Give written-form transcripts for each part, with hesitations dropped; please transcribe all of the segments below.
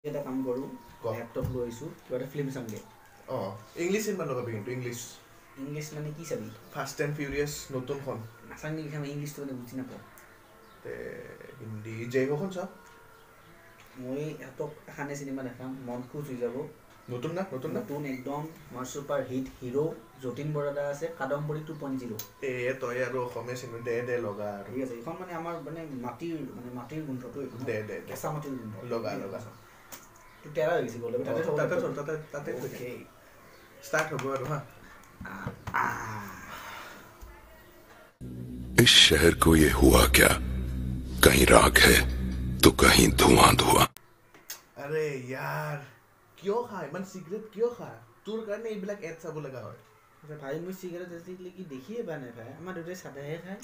এটা কাম কৰো ল্যাপটপ লৈ আইছো কিবা ফিল্ম চামগে ইংলিশ সিনেমা লগাবি কিন্তু ইংলিশ মানে কি চাবি ফাস্ট এন্ড ফিউরিয়াস নতুন খন আসামি লিখা ইংলিশ তো বুঝি না তে হিন্দি জয় হোখন সব মই এতক খানে সিনেমা দেখাম মন খুশ হৈ যাব নতুন একদম মাৰ সুপাৰ হিট হিৰো যতীন বৰাদা আছে কাদম্বৰী 2.0 তই আৰু অসমীয়া সিনেমা দে লগা আৰু ঠিক আছে এখন মানে আমাৰ মানে মাটিৰ গুণটো দে কেঁচা মাটিৰ গুণ লগা তো তেৰা হৈ গৈছে গলে তাতে ওকে স্টাৰ্ট হ'ব আৰু হা इस शहर को ये हुआ क्या कहीं राख है तो कहीं धुआं अरे यार क्यों खाए मन सिगरेट क्यों खाए তোৰ কাৰণে এইবিলাক এড চাব লগা হয় ভাই মই সিগাৰেট দেখলি কি দেখিয়ে বানে ভাই আমাৰ দুটাই সাদাহে খায়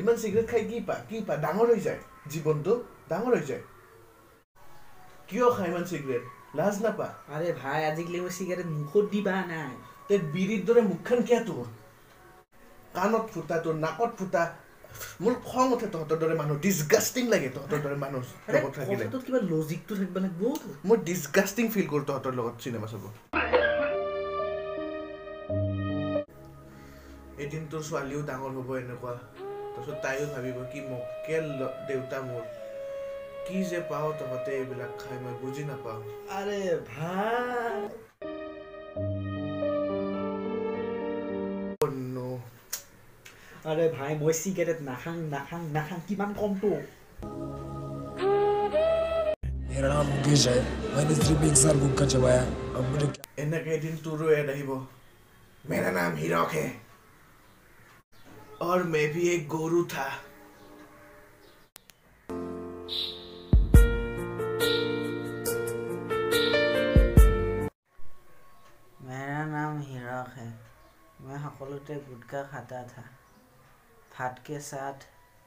ইমান সিগাৰেট খাই কি পা ডাঙৰ হৈ যায় জীৱনটো ডাঙৰ হৈ যায় কিয় খাই ইমান সিগাৰেট লাজ নাপা আৰে ভাই আজিকালি মই সিগাৰেট মুখত দিবা নাই তে বিৰিৰ দৰে মুখখন কিয় তোৰ কাণত ফুটা তোৰ নাকত ফুটা মোৰ খং উঠে তহঁতৰ দৰে মানুহ ডিসগাস্টিং লাগে তহঁতৰ দৰে মানুহ লগত থাকিলে তোৰ কিবা লজিকটো থাকিব লাগিব মই ডিসগাস্টিং ফিল কৰো তহঁতৰ লগত চিনেমা চাব এদিন তোৰ ছোৱালীও ডাঙৰ হ'ব এনেকুৱা তাৰপিছত তাইও ভাবিব কি মকেল দেউতা মোৰ কি যে পাও তহঁতে এইবিলাক খাই মই বুজি নাপাওঁ আরে ভাই अरे भाई মই সিগারেট নাখাং কিমান কম তো मेरा नाम मुकेश है मैंने सिर्फ एक साल गुटखा चबाया अब मुझे এনেকে দিন তোৰো এড আহিব मेरा नाम हीरोक है और मैं भी एक गोरू था मेरा नाम हीरोक है मैं সকলোতে गुटखा खाता था भात के साथ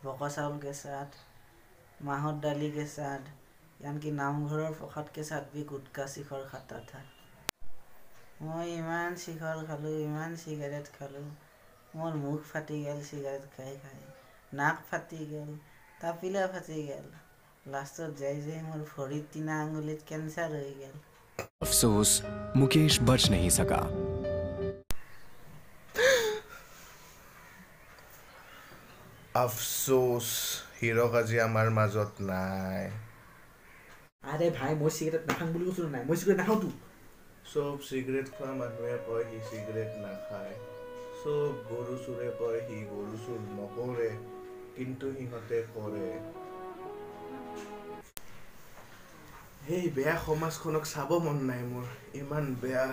बका चाउल के साथ माहर दाली के साथ यानी नामघर प्रसाद के साथ भी गुटखा शिखर खाता था मैं इमान शिखर खालो इमान सिगारेट खालो मोर मुख फाटी गल सिगारेट खाई नाक फाटी गल तापिला फाटी गल लास्टत जाई मोर भरित 3 आंगुलित कैंसर हो गल अफसोस मुकेश बच नहीं सका अफसोस হিৰক আজি আমাৰ মাজত নাই আরে ভাই মই সিগারেট নাখাং বুলি কৈছো নাই মই সিগারেট নাখাও তো সব সিগারেট খোৱা মানুহে কয় সি সিগাৰেট নাখায় সব গৰু চুৰে কয় সি গৰু চুৰ নকৰে কিন্তু সিহঁতে কৰে হেই বেয়া সমাজখনক চাব মন নাই মোৰ ইমান বেয়া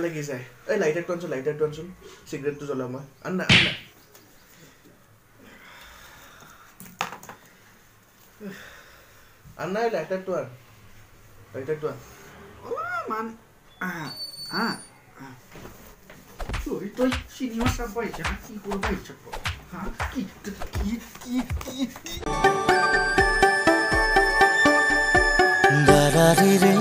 লাগি যায় এই লাইটাৰটো আনচোন সিগাৰেটটো জ্বলাও মই Anna Anna lighter to her. Man. So ito sinima sa boy siya ki ko boy siya po. Ha? Ki. Da da re re